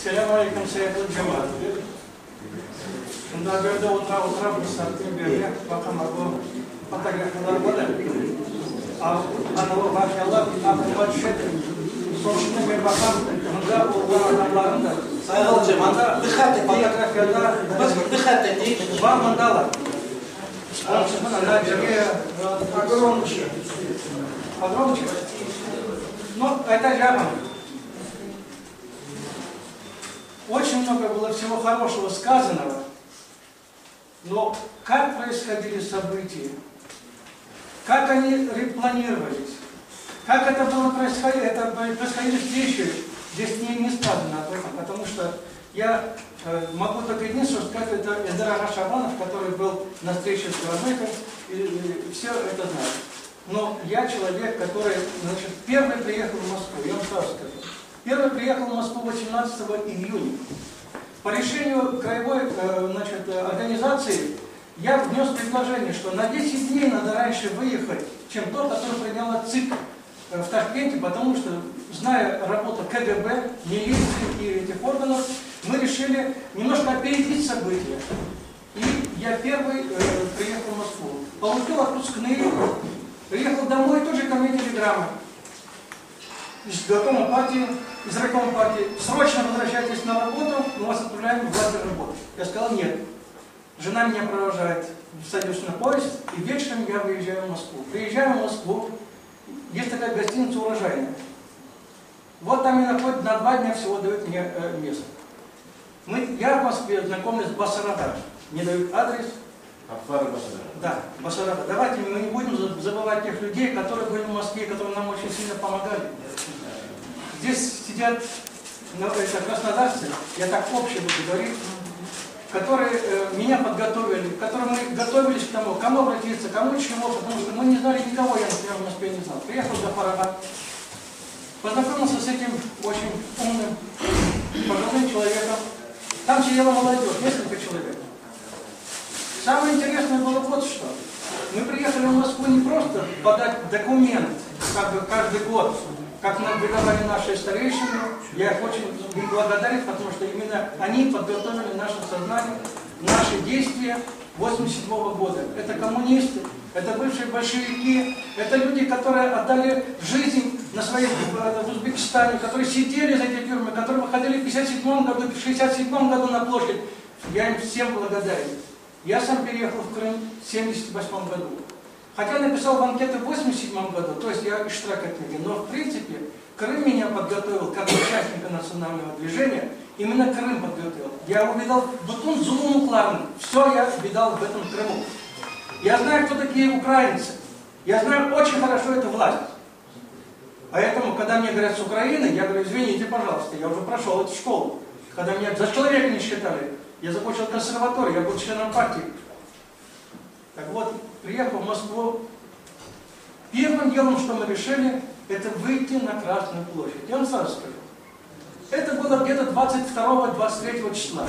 Selamünaleyküm sevgili cemaat. Şimdi böyle otura fırsatını böyle bakalım bu fotoğraflar var. Anadolu maşallah aklıma düşedi. Sonuçta bir bakalım. Bunda olan adamların da Sayın cemaat, dikkat edin. Fotoğraflarda Dikkat edin. два мандала. Она тебе огромнейшая. Огромнейшая. Но это жаба. Очень много было всего хорошего сказанного, но как происходили события, как они планировались, как это было происходили встречи, здесь не сказано об этом, потому что я могу только единственное сказать, это Эльдар Шабанов, который был на встрече с Громыком, и все это знает. Но я человек, который, значит, первый приехал в Москву, я вам сразу скажу. Первый приехал в Москву 18 июня. По решению краевой организации я внес предложение, что на 10 дней надо раньше выехать, чем тот, который приняла ЦИК в Ташкенте, потому что, зная работу КГБ, милиции и этих органов, мы решили немножко опередить события. И я первый приехал в Москву. Получил отпускные, приехал домой, тоже ко мне телеграмма. Из горкома партии, из райкома партии, срочно возвращайтесь на работу, мы вас отправляем в лагерь работы. Я сказал нет. Жена меня провожает, садюсь на поезд, и вечером я выезжаю в Москву. Приезжаю в Москву, есть такая гостиница «Урожайная». Вот там меня находят, на 2 дня всего дают мне место. Я в Москве знакомлюсь с Басарада. Мне дают адрес. Да, Басарада. Давайте мы не будем забывать тех людей, которые были в Москве, которые нам очень сильно помогали. Здесь сидят краснодарцы, я так общее буду говорить, которые меня подготовили, которые мы готовились к тому, кому обратиться, кому чего, потому что мы не знали никого, я, например, в Москве не знал. Приехал до Фарага, познакомился с этим очень умным, пожилым человеком. Там сидела молодежь, несколько человек. Самое интересное было вот что. Мы приехали в Москву не просто подать документ, как бы каждый год, как нам выдавали наши старейшины. Я их очень благодарен, потому что именно они подготовили наше сознание, наши действия 1987 года. Это коммунисты, это бывшие большевики, это люди, которые отдали жизнь в Узбекистане, которые сидели за эти тюрьмы, которые выходили в 1957 году, в 1967 году на площадь. Я им всем благодарен. Я сам переехал в Крым в 1978 году. Хотя написал в анкете в 1987 году, то есть я Иштрака книги, но в принципе Крым меня подготовил как участника национального движения, именно Крым подготовил. Я увидал бутун зулумукларн, все я видал в этом Крыму. Я знаю, кто такие украинцы, я знаю очень хорошо эту власть. Поэтому, когда мне говорят с Украины, я говорю, извините, пожалуйста, я уже прошел эту школу. Когда меня за человека не считали, я закончил консерваторию, я был членом партии. Так вот, приехал в Москву, первым делом, что мы решили, это выйти на Красную площадь. Я вам сразу скажу. Это было где-то 22-23 числа.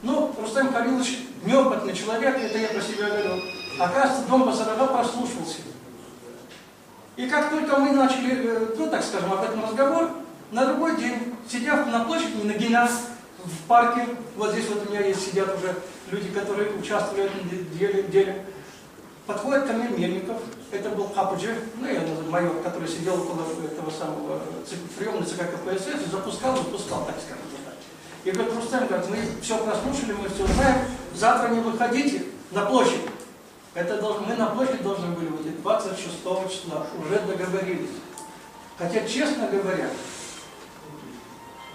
Ну, Рустам Халилович неопытный человек, это я про себя говорю. Оказывается, дом Басарада прослушался. И как только мы начали, ну так скажем, об этом разговор, на другой день, сидя на площади, на Гина, в парке, вот здесь вот у меня есть, сидят уже люди, которые участвовали в этом деле, подходит ко мне Мельников, это был Хапуджи, ну я майор, который сидел около этого самого приемного ЦК КПСС и запускал, выпускал, так скажем. И говорит, Рустам, говорит, мы все прослушали, мы все знаем, завтра не выходите на площадь. Мы на площадь должны были выйти 26 числа, уже договорились. Хотя, честно говоря,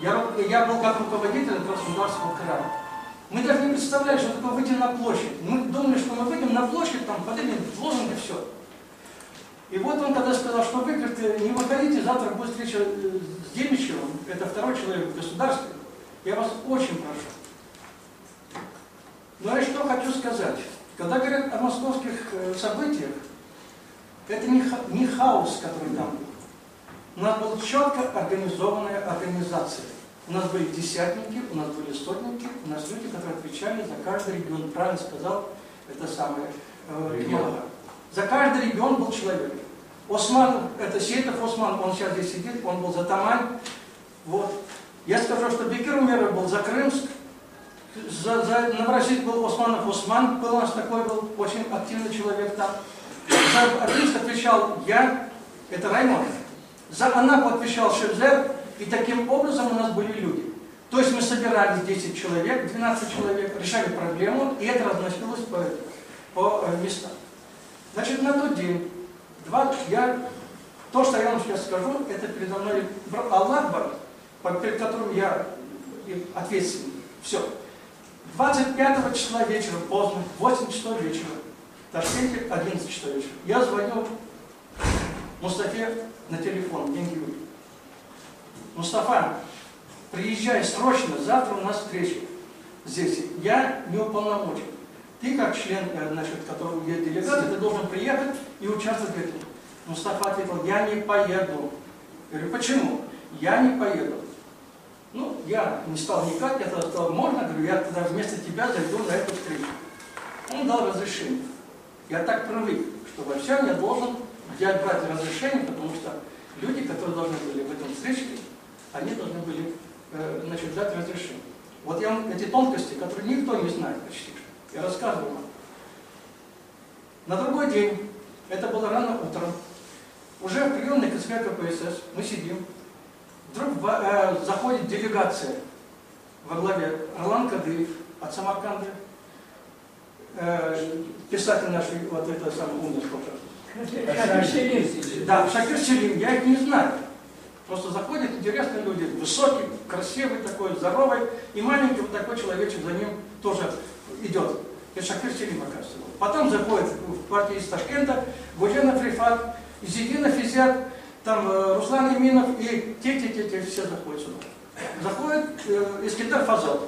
я был как руководитель Краснодарского края. Мы даже не представляли, что такое выйти на площадь. Мы думали, что мы выйдем на площадь, там поднимем лозунг и все. И вот он тогда сказал, что вы, говорит, не выходите, завтра будет встреча с Демичевым, это второй человек в государстве. Я вас очень прошу. Ну и что хочу сказать. Когда говорят о московских событиях, это не хаос, который там был. У нас была четко организованная организация. У нас были десятники, у нас были сотники, у нас люди, которые отвечали за каждый регион. Правильно сказал это самое Кемалага. За каждый регион был человек. Осман, это Сейтов Осман, он сейчас здесь сидит, он был за Тамань. Вот. Я скажу, что Бекир умер Новороссийск был Османов Осман, был у нас такой, был очень активный человек там. За Армейск отвечал я, это Раймон. За Анапу отвечал Шевзер, и таким образом у нас были люди. То есть мы собирались 10 человек, 12 человек, решали проблему, и это разносилось по местам. Значит, на тот день, то, что я вам сейчас скажу, это передо мной Аллах, перед которым я ответственен. Все. 25 числа вечером, поздно, 8 часов вечера, в Ташкенте 11 часов вечера, я звоню Мустафе на телефон, деньги выйдут. Мустафа, приезжай срочно, завтра у нас встреча здесь. Я не уполномочен. Ты, как член, которого есть делегация, ты должен приехать и участвовать в этом. Мустафа ответил, я не поеду. Я говорю, почему? Я не поеду. Ну, я не стал никак, я тогда сказал, можно? Говорю, я тогда вместо тебя зайду на эту встречу. Он дал разрешение. Я так привык, что во всем я должен брать разрешение, потому что люди, которые должны были в этом встрече, они должны были дать разрешение. Вот я вам эти тонкости, которые никто не знает почти, я рассказывал вам. На другой день, это было рано утром, уже в приемной КСП КПСС, мы сидим, вдруг заходит делегация во главе Ролан Кадыев от Самарканда, писатель наш, вот это самый умный сколько. Да, Шакир Селим, я их не знаю. Просто заходят интересные люди, высокий, красивый такой, здоровый, и маленький вот такой человечек за ним тоже идет. Это Шакир Селим, оказывается. Потом заходит в партию из Ташкента, Гудженов Рифат, Изидинов Изят, там Руслан Иминов и те все заходят сюда. Заходит Искендер Фазал.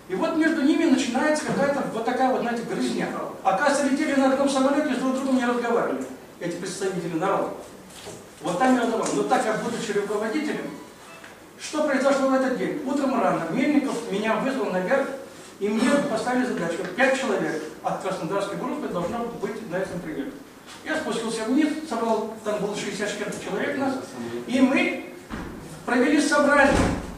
И вот между ними начинается какая-то вот такая вот, знаете, грызня. Оказывается, летели на одном самолете и с друг другом не разговаривали, эти представители народа. Вот там не разговаривали. Но так как будучи руководителем, что произошло в этот день? Утром рано Мельников меня вызвал наверх, и мне поставили задачу. 5 человек от Краснодарской группы должно быть на этом приеме. Я спустился вниз, собрал, там было 60 человек нас, и мы провели собрание.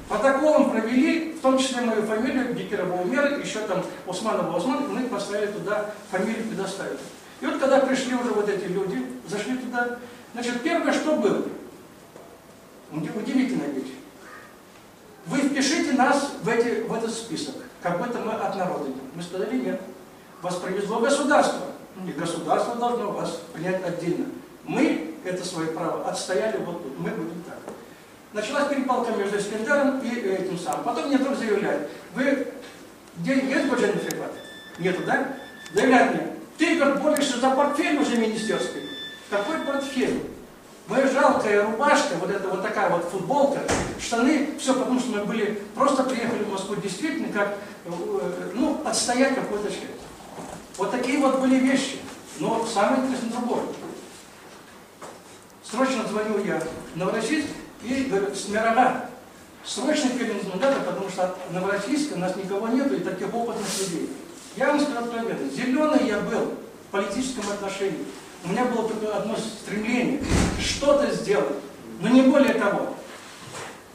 Протоколом провели, в том числе мою фамилию, Бекирова Умер, еще там Османова Осман, мы поставили туда, фамилию предоставили. И вот когда пришли уже вот эти люди, зашли туда, значит, первое, что было, удивительная вещь. Вы впишите нас в этот список, как будто мы от народа идем. Мы сказали, нет. Вас привезло государство, и государство должно вас принять отдельно. Мы это свое право отстояли вот тут, мы будем так. Началась перепалка между Искендером и этим самым. Потом мне вдруг заявляют, вы где есть Гудженов Рифат? Нету, да? Заявляют мне, ты, говорит, борешься за портфель уже министерский. Какой портфель? Моя жалкая рубашка, вот эта вот такая вот футболка, штаны, все потому что мы были, просто приехали в Москву действительно, как, ну, отстоять какой-то человек. Вот такие вот были вещи. Но самое интересное другое. Срочно звоню я в Новороссийск и говорю, Смирага, срочно перенос мандата, потому что от Новороссийска у нас никого нету и таких опытных людей. Я вам скажу откровенно, зеленый я был в политическом отношении. У меня было только одно стремление, что-то сделать, но не более того.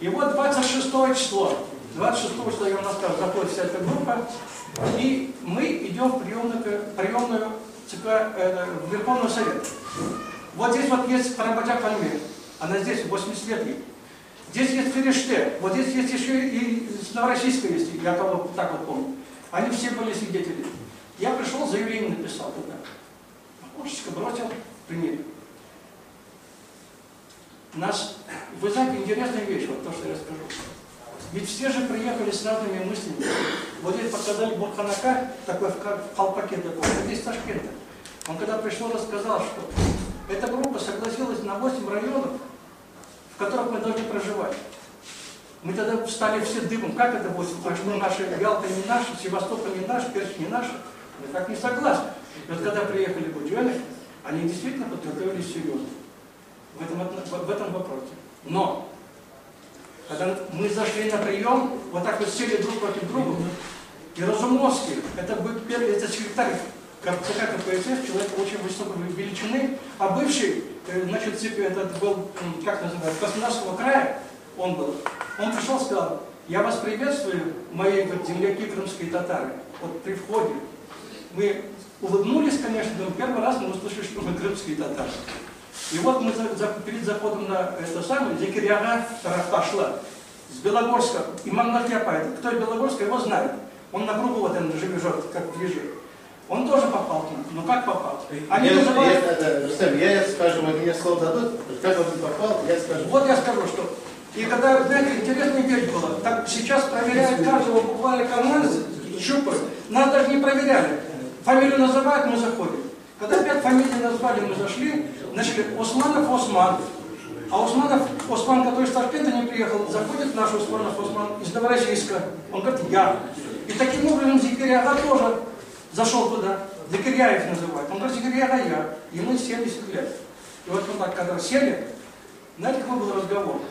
И вот 26 число, я вам рассказывал, заходит вся эта группа, и мы идем в приемную ЦК Верховного Совета. Вот здесь вот есть Карабаджак Альмир, она здесь 80 лет ей. Здесь есть Фериште, вот здесь есть еще и с Новороссийска есть, я кого так вот помню. Они все были свидетели. Я пришел, заявление написал туда. Окошечко бросил, приняли. Вы знаете, интересная вещь, вот то, что я скажу. Ведь все же приехали с разными мыслями. Вот здесь показали Бурханака, такой в колпаке такой, это из Ташкента. Он когда пришел, рассказал, что эта группа согласилась на 8 районов, в которых мы должны проживать. Мы тогда встали все дымом, как это будет, потому что наши Ялта не наши, Севастополь не наш, Керчь не наш. Мы так не согласны. И вот когда приехали гуджены, они действительно подготовились серьезно в этом вопросе. Но, когда мы зашли на прием, вот так вот сели друг против друга, и Разумовский, это был первый, это секретарь ЦК КПСС, человек очень высокой величины, а бывший, значит, этот был, как называется, Краснодарского края, он был. Он пришел и сказал, Я вас приветствую, мои земляки крымские татары. Вот при входе мы улыбнулись, конечно, но первый раз мы услышали, что мы крымские татары. И вот мы перед заходом на это самое, Зекирьяга пошла с Белогорска, имам Нахьяпа, кто из Белогорска, его знает. Он на кругу вот он живет, как лежит. Он тоже попал к нам. Но как попал? Они называют... Я скажу, вот мне слово дадут, как он попал, я скажу. Вот я скажу, что... И когда, знаете, интересная вещь была, так сейчас проверяют каждого буквально команды, щупают. Нас даже не проверяли. Фамилию называют, мы заходим. Когда 5 фамилий назвали, мы зашли, начали Османов Осман. А Осман, который из Ташкента не приехал, заходит наш Османов Осман из Новороссийска. Он говорит, я. И таким образом Зекирьяга тоже зашел туда. Зекирьяев называют. Он говорит, Зекирьяга я. И мы сели сидели. И вот мы так, когда сели, знаете, какой был разговор?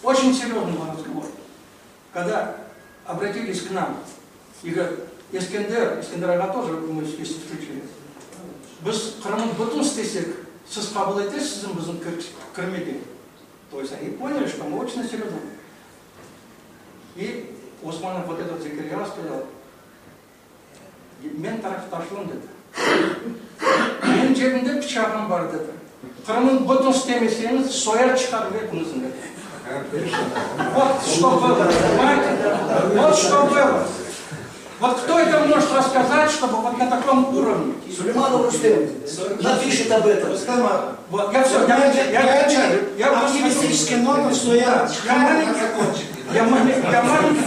Очень серьезный был разговор. Когда обратились к нам и говорят, Искендер Ага тоже мы если встречали. Biz Крым'ın bütün istesек, siz kabul etесіз bizim Крым'еде. То есть они поняли, что мы очень серьезно. И Османов вот этот Зекирьяга сказал, мен тарафташылым деді. Мен жерінде пышағым бар деді. Крым'ın bütün істемесеңіз, сояр шығарып етіңіз деді. Вот что было, понимаете? Вот что было. Вот кто это может рассказать, чтобы вот на таком уровне? Сулейманов Рустем напишет об этом. Вот, я все, я отвечаю. Оптимистический номер, что я маленький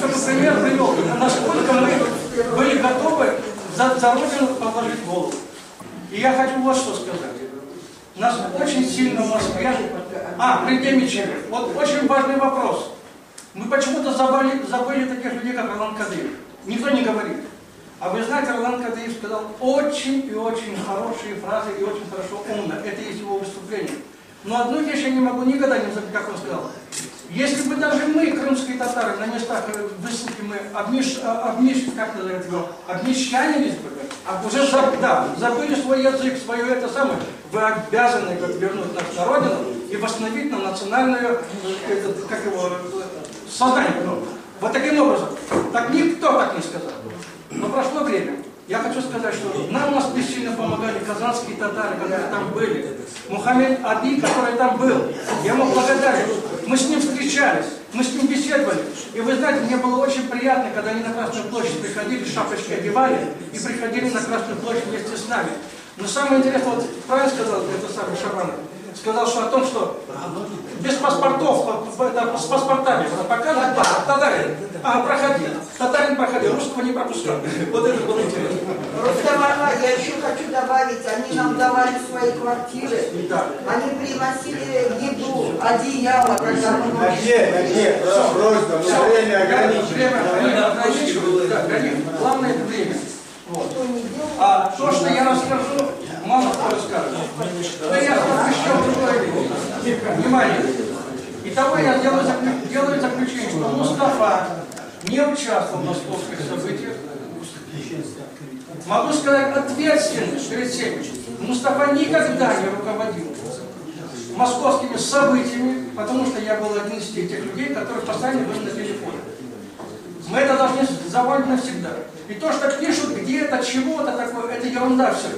только пример привел, насколько мы были готовы за Родину положить голову. И я хочу вот что сказать. Нас очень сильно в Москве... Придемичев. Вот очень важный вопрос. Мы почему-то забыли таких людей, как Ролан Кадыев. Никто не говорит. А вы знаете, Ролан Кадыев сказал очень и очень хорошие фразы и очень хорошо умно. Это есть его выступление. Но одну вещь я не могу никогда не забыть, как он сказал. Если бы даже мы, крымские татары, на местах высылки мы обмещанились бы, уже забыли свой язык, свое это самое, вы обязаны вернуть нас на родину и восстановить нам национальное сознание. Вот таким образом. Так никто так не сказал. Но прошло время. Я хочу сказать, что нам у нас сильно помогали казанские татары, которые там были. Мухаммед Ади, который там был. Я ему благодарен. Мы с ним встречались, мы с ним беседовали. И вы знаете, мне было очень приятно, когда они на Красную площадь приходили, шапочки одевали и приходили на Красную площадь вместе с нами. Но самое интересное, вот правильно сказал это самый Шабанов, сказал, что о том, что без паспортов, с паспортами показывают, татарин, проходи, татарин проходил, русского не пропускал. Вот это было интересно. Рустам Ага, я еще хочу добавить, они нам давали свои квартиры, они приносили еду, одеяло, когда мы... Где? Просьба, время ограничивают. Главное это время. Вот. А то, что я расскажу, мало кто расскажет. Но я еще другое. Внимание. Итого я делаю заключение, что Мустафа не участвовал в московских событиях. Могу сказать ответственно перед всеми. Мустафа никогда не руководил московскими событиями, потому что я был один из тех людей, которые постоянно были на телефоне. Мы это должны забыть навсегда. И то, что пишут где-то, чего-то такое, это ерунда все.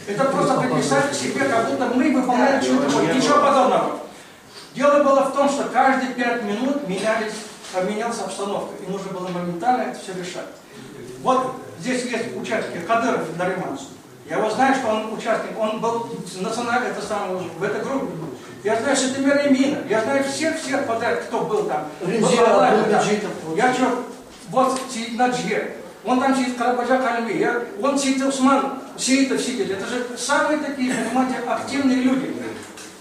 Это просто приписать к себе, как будто мы выполняли что-то такое. Ничего подобного. Дело было в том, что каждые 5 минут менялась обстановка. И нужно было моментально это все решать. Вот здесь есть участники Кадыров Нариман. Я его знаю, что он участник. Он был национальный, в этой группе. Я знаю Шатимир Эмина. Я знаю всех подряд, кто был там. Я что, вот сидит Наджье. Он там сидит Карабаджак Альми. Он сидит Усман. Сидит. Это же самые такие, понимаете, активные люди.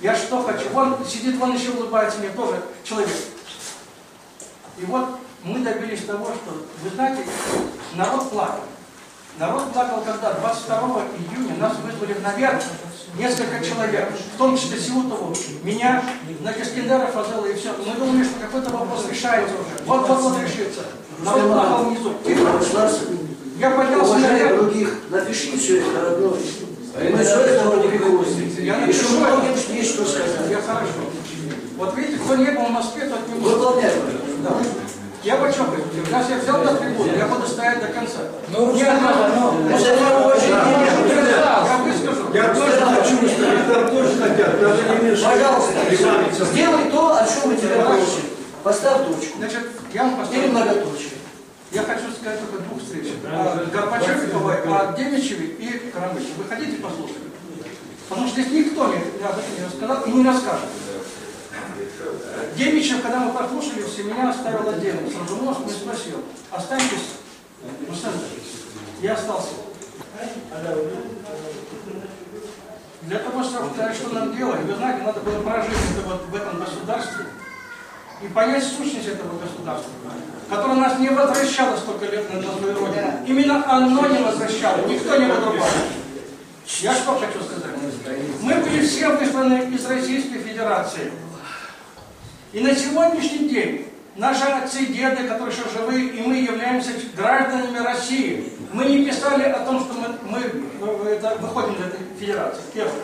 Я что хочу? Вон сидит, вон еще улыбается мне тоже человек. И вот мы добились того, что, вы знаете, народ плакал. Народ плакал, когда 22 июня нас вызвали наверх несколько человек, в том числе Сиутову, меня, Искендера Фазела и все. Мы думали, что какой-то вопрос решается уже. Вот решится. Народ плакал внизу. Я поднялся наверх. Других, напиши все это, родной. Мы все это вроде перевозим. Я напишу, есть что сказать. Я хорошо. Вот видите, кто не был в Москве, тот не может. Выполняем. Да. Я подчеркиваю, раз я взял на трибуну, я буду стоять до конца. Ну, Ни одного- Это не очень Я выскажу. Я тоже хочу, что Виктор тоже хотят, даже не мешай. Пожалуйста, сделай то, о чем мы тебя просим. Поставь точку. Значит, я вам Или поставлю. многоточие. Я хочу сказать только двух встреч. О Горбачеве, о Демичеве и Карамыше. Вы хотите послушать? Потому что здесь никто мне об этом не рассказал и не расскажет. Демичев, когда мы послушали все, меня оставил отдельно. Сразу мозг мне спросил, останьтесь? Ну, сами. Я остался. Для того, чтобы сказать, что нам делать, вы знаете, надо было прожить это вот в этом государстве и понять сущность этого государства, которое нас не возвращало столько лет на свою родину. Именно оно не возвращало, никто не выдрубал. Я что хочу сказать? Мы были все высланы из Российской Федерации. И на сегодняшний день наши отцы и деды, которые еще живы, и мы являемся гражданами России. Мы не писали о том, что мы выходим из этой федерации. Первое.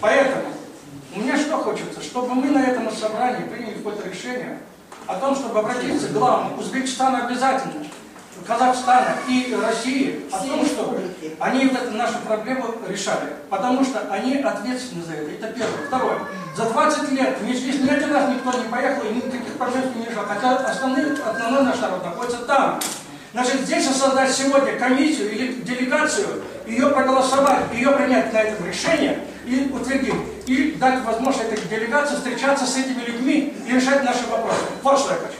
Поэтому мне что хочется, чтобы мы на этом собрании приняли какое-то решение о том, чтобы обратиться к главам Узбекистана обязательно, Казахстана и России, о том, чтобы они эту нашу проблему решали, потому что они ответственны за это. Это первое. Второе. За 20 лет здесь ни один раз никто не поехал и никаких проблем не решал, хотя основной наш народ находится там. Значит, здесь создать сегодня комиссию или делегацию, ее проголосовать, ее принять на этом решение и утвердить, и дать возможность этой делегации встречаться с этими людьми и решать наши вопросы. Вот что я хочу.